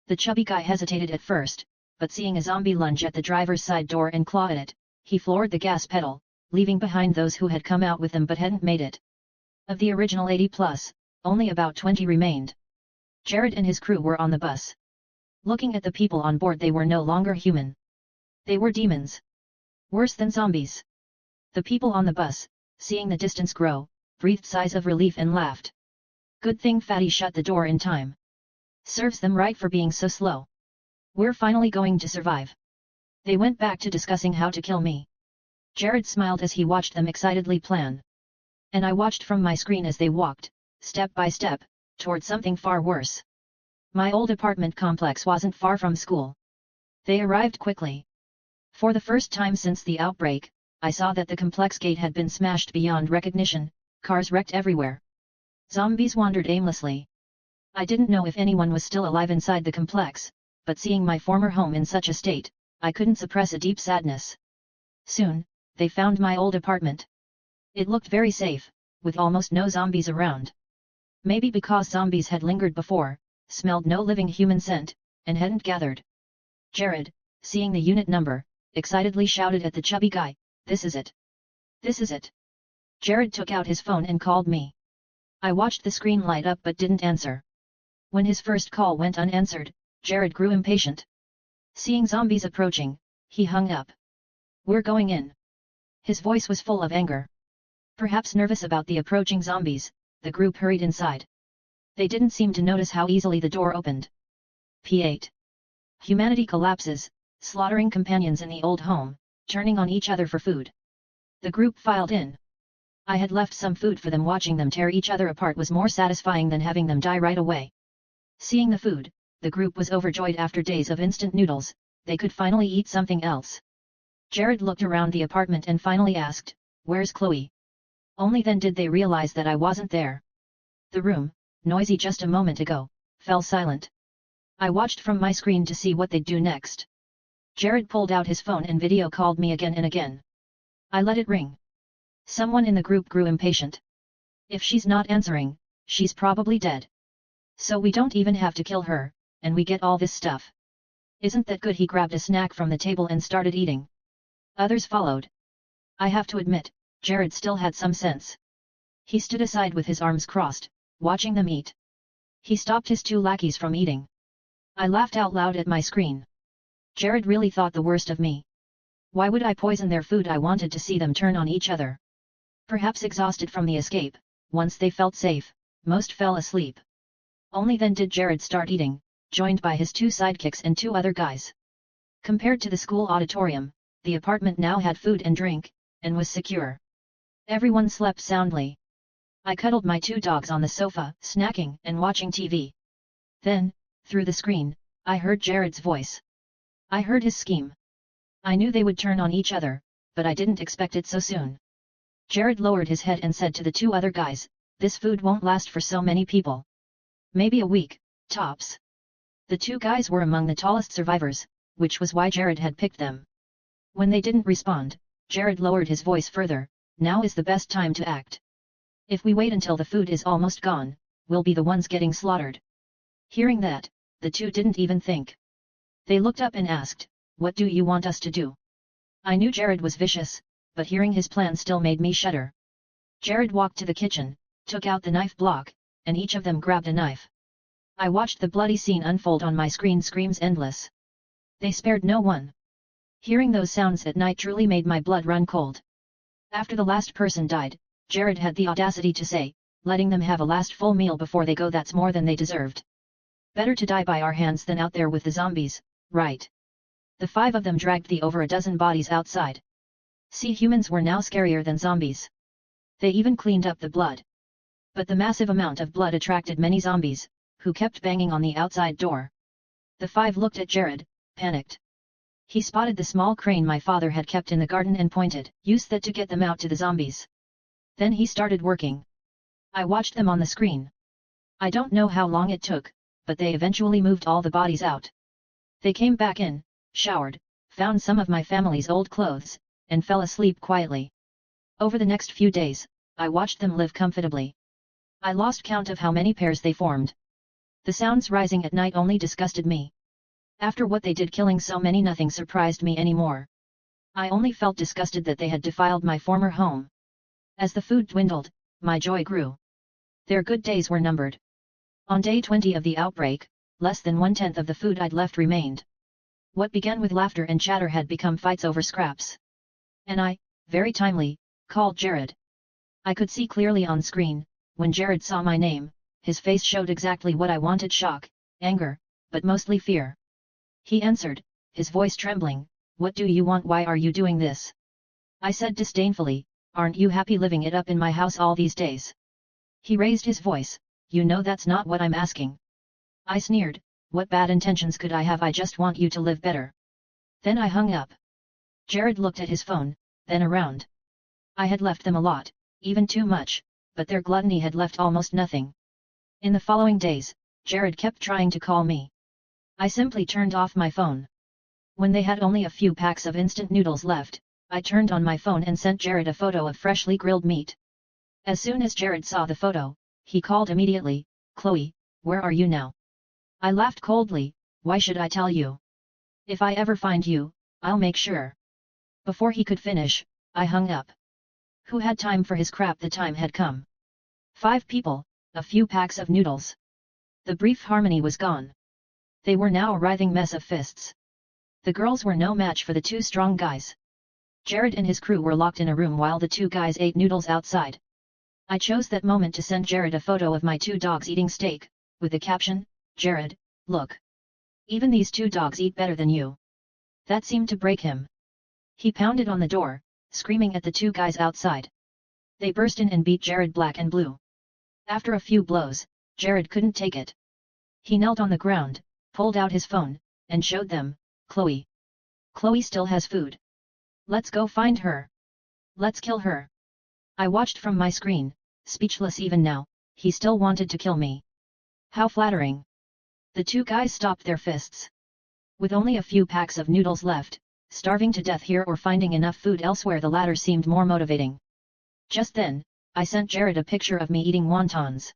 The chubby guy hesitated at first, but seeing a zombie lunge at the driver's side door and claw at it, he floored the gas pedal, leaving behind those who had come out with them but hadn't made it. Of the original 80+, only about 20 remained. Jared and his crew were on the bus. Looking at the people on board, they were no longer human. They were demons. Worse than zombies. The people on the bus, seeing the distance grow, breathed sighs of relief and laughed. Good thing Fatty shut the door in time. Serves them right for being so slow. We're finally going to survive. They went back to discussing how to kill me. Jared smiled as he watched them excitedly plan. And I watched from my screen as they walked, step by step, toward something far worse. My old apartment complex wasn't far from school. They arrived quickly. For the first time since the outbreak, I saw that the complex gate had been smashed beyond recognition, cars wrecked everywhere. Zombies wandered aimlessly. I didn't know if anyone was still alive inside the complex, but seeing my former home in such a state, I couldn't suppress a deep sadness. Soon, they found my old apartment. It looked very safe, with almost no zombies around. Maybe because zombies had lingered before, smelled no living human scent, and hadn't gathered. Jared, seeing the unit number, excitedly shouted at the chubby guy, "This is it! This is it!" Jared took out his phone and called me. I watched the screen light up but didn't answer. When his first call went unanswered, Jared grew impatient. Seeing zombies approaching, he hung up. "We're going in." His voice was full of anger. Perhaps nervous about the approaching zombies, the group hurried inside. They didn't seem to notice how easily the door opened. P8. Humanity collapses, slaughtering companions in the old home, turning on each other for food. The group filed in. I had left some food for them. Watching them tear each other apart was more satisfying than having them die right away. Seeing the food, the group was overjoyed. After days of instant noodles, they could finally eat something else. Jared looked around the apartment and finally asked, "Where's Chloe?" Only then did they realize that I wasn't there. The room, noisy just a moment ago, fell silent. I watched from my screen to see what they'd do next. Jared pulled out his phone and video called me again and again. I let it ring. Someone in the group grew impatient. If she's not answering, she's probably dead. So we don't even have to kill her, and we get all this stuff. Isn't that good? He grabbed a snack from the table and started eating. Others followed. I have to admit, Jared still had some sense. He stood aside with his arms crossed, watching them eat. He stopped his two lackeys from eating. I laughed out loud at my screen. Jared really thought the worst of me. Why would I poison their food? I wanted to see them turn on each other. Perhaps exhausted from the escape, once they felt safe, most fell asleep. Only then did Jared start eating, joined by his two sidekicks and two other guys. Compared to the school auditorium, the apartment now had food and drink, and was secure. Everyone slept soundly. I cuddled my two dogs on the sofa, snacking and watching TV. Then, through the screen, I heard Jared's voice. I heard his scheme. I knew they would turn on each other, but I didn't expect it so soon. Jared lowered his head and said to the two other guys, "This food won't last for so many people. Maybe a week, tops." The two guys were among the tallest survivors, which was why Jared had picked them. When they didn't respond, Jared lowered his voice further, "Now is the best time to act. If we wait until the food is almost gone, we'll be the ones getting slaughtered." Hearing that, the two didn't even think. They looked up and asked, "What do you want us to do?" I knew Jared was vicious, but hearing his plan still made me shudder. Jared walked to the kitchen, took out the knife block, and each of them grabbed a knife. I watched the bloody scene unfold on my screen, screams endless. They spared no one. Hearing those sounds at night truly made my blood run cold. After the last person died, Jared had the audacity to say, "Letting them have a last full meal before they go, that's more than they deserved. Better to die by our hands than out there with the zombies, right?" The five of them dragged the over a dozen bodies outside. See, humans were now scarier than zombies. They even cleaned up the blood. But the massive amount of blood attracted many zombies, who kept banging on the outside door. The five looked at Jared, panicked. He spotted the small crane my father had kept in the garden and pointed, "Use that to get them out to the zombies." Then he started working. I watched them on the screen. I don't know how long it took, but they eventually moved all the bodies out. They came back in, showered, found some of my family's old clothes, and fell asleep quietly. Over the next few days, I watched them live comfortably. I lost count of how many pairs they formed. The sounds rising at night only disgusted me. After what they did, killing so many, nothing surprised me anymore. I only felt disgusted that they had defiled my former home. As the food dwindled, my joy grew. Their good days were numbered. On day 20 of the outbreak, less than 1/10 of the food I'd left remained. What began with laughter and chatter had become fights over scraps. And I, very timely, called Jared. I could see clearly on screen, when Jared saw my name, his face showed exactly what I wanted: shock, anger, but mostly fear. He answered, his voice trembling, "What do you want? Why are you doing this?" I said disdainfully, "Aren't you happy living it up in my house all these days?" He raised his voice, "You know that's not what I'm asking." I sneered, "What bad intentions could I have? I just want you to live better." Then I hung up. Jared looked at his phone, then around. I had left them a lot, even too much, but their gluttony had left almost nothing. In the following days, Jared kept trying to call me. I simply turned off my phone. When they had only a few packs of instant noodles left, I turned on my phone and sent Jared a photo of freshly grilled meat. As soon as Jared saw the photo, he called immediately, "Chloe, where are you now?" I laughed coldly, "Why should I tell you? If I ever find you, I'll make sure." Before he could finish, I hung up. Who had time for his crap? The time had come. 5 people, a few packs of noodles. The brief harmony was gone. They were now a writhing mess of fists. The girls were no match for the 2 strong guys. Jared and his crew were locked in a room while the 2 guys ate noodles outside. I chose that moment to send Jared a photo of my 2 dogs eating steak, with the caption, "Jared, look. Even these 2 dogs eat better than you." That seemed to break him. He pounded on the door, screaming at the 2 guys outside. They burst in and beat Jared black and blue. After a few blows, Jared couldn't take it. He knelt on the ground, pulled out his phone, and showed them, "Chloe. Chloe still has food. Let's go find her. Let's kill her." I watched from my screen, speechless. Even now, he still wanted to kill me. How flattering. The two guys stopped their fists. With only a few packs of noodles left, starving to death here or finding enough food elsewhere, the latter seemed more motivating. Just then, I sent Jared a picture of me eating wontons.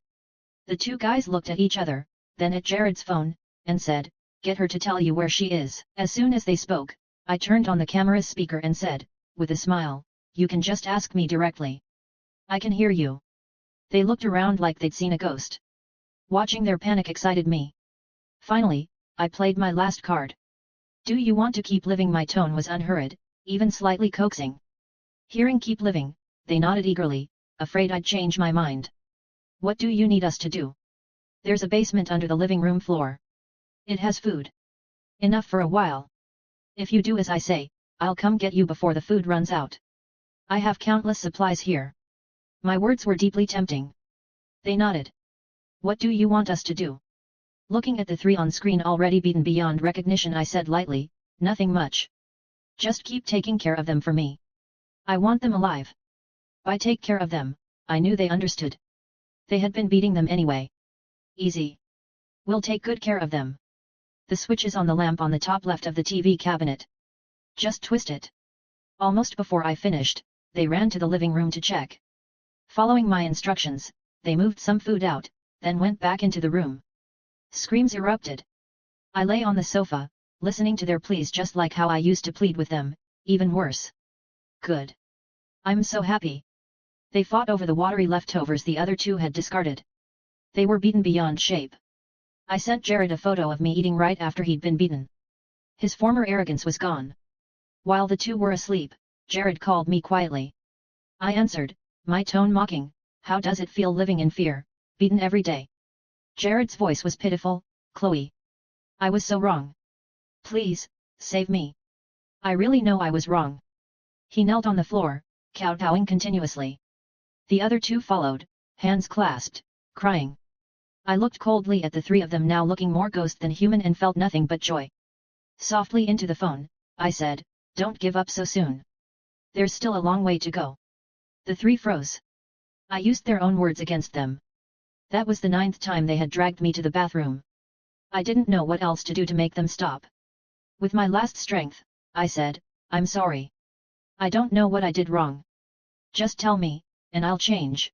The two guys looked at each other, then at Jared's phone, and said, "Get her to tell you where she is." As soon as they spoke, I turned on the camera's speaker and said, with a smile, "You can just ask me directly. I can hear you." They looked around like they'd seen a ghost. Watching their panic excited me. Finally, I played my last card. "Do you want to keep living?" My tone was unhurried, even slightly coaxing. Hearing "keep living," they nodded eagerly, afraid I'd change my mind. "What do you need us to do?" "There's a basement under the living room floor. It has food. Enough for a while. If you do as I say, I'll come get you before the food runs out. I have countless supplies here." My words were deeply tempting. They nodded. "What do you want us to do?" Looking at the three on screen already beaten beyond recognition, I said lightly, "Nothing much. Just keep taking care of them for me. I want them alive." By take care of them, I knew they understood. They had been beating them anyway. "Easy. We'll take good care of them. The switch is on the lamp on the top left of the TV cabinet. Just twist it." Almost before I finished, they ran to the living room to check. Following my instructions, they moved some food out, then went back into the room. Screams erupted. I lay on the sofa, listening to their pleas just like how I used to plead with them, even worse. Good. I'm so happy. They fought over the watery leftovers the other two had discarded. They were beaten beyond shape. I sent Jared a photo of me eating right after he'd been beaten. His former arrogance was gone. While the two were asleep, Jared called me quietly. I answered, my tone mocking, "How does it feel living in fear, beaten every day?" Jared's voice was pitiful, "Chloe. I was so wrong. Please, save me. I really know I was wrong." He knelt on the floor, kowtowing continuously. The other two followed, hands clasped, crying. I looked coldly at the three of them now looking more ghost than human and felt nothing but joy. Softly into the phone, I said, "Don't give up so soon. There's still a long way to go." The three froze. I used their own words against them. That was the 9th time they had dragged me to the bathroom. I didn't know what else to do to make them stop. With my last strength, I said, "I'm sorry. I don't know what I did wrong. Just tell me, and I'll change."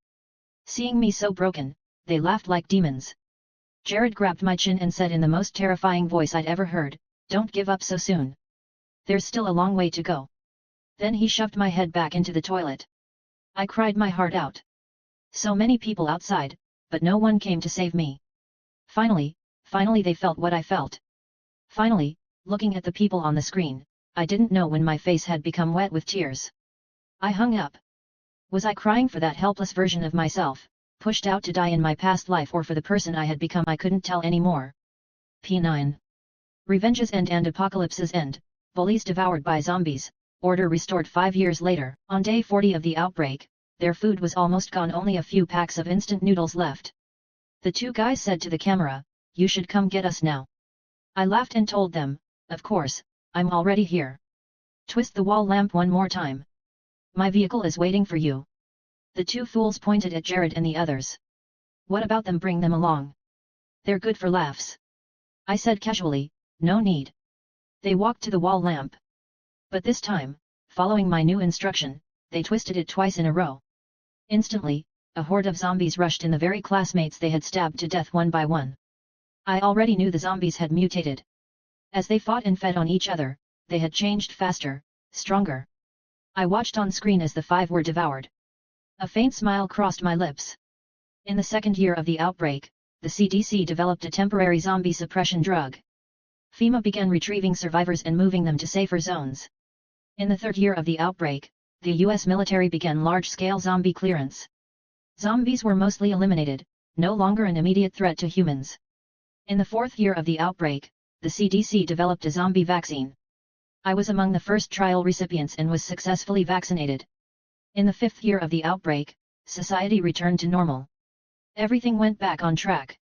Seeing me so broken, they laughed like demons. Jared grabbed my chin and said in the most terrifying voice I'd ever heard, "Don't give up so soon. There's still a long way to go." Then he shoved my head back into the toilet. I cried my heart out. So many people outside, but no one came to save me. Finally they felt what I felt. Finally, looking at the people on the screen, I didn't know when my face had become wet with tears. I hung up. Was I crying for that helpless version of myself, pushed out to die in my past life, or for the person I had become? I couldn't tell anymore. P9. Revenge's End and Apocalypse's End, bullies devoured by zombies, order restored 5 years later. On day 40 of the outbreak, their food was almost gone, only a few packs of instant noodles left. The two guys said to the camera, "You should come get us now." I laughed and told them, "Of course, I'm already here. Twist the wall lamp one more time. My vehicle is waiting for you." The two fools pointed at Jared and the others. "What about them? Bring them along. They're good for laughs." I said casually, "No need." They walked to the wall lamp. But this time, following my new instruction, they twisted it twice in a row. Instantly, a horde of zombies rushed in, the very classmates they had stabbed to death one by one. I already knew the zombies had mutated. As they fought and fed on each other, they had changed faster, stronger. I watched on screen as the 5 were devoured. A faint smile crossed my lips. In the 2nd year of the outbreak, the CDC developed a temporary zombie suppression drug. FEMA began retrieving survivors and moving them to safer zones. In the 3rd year of the outbreak, the US military began large-scale zombie clearance. Zombies were mostly eliminated, no longer an immediate threat to humans. In the 4th year of the outbreak, the CDC developed a zombie vaccine. I was among the first trial recipients and was successfully vaccinated. In the 5th year of the outbreak, society returned to normal. Everything went back on track.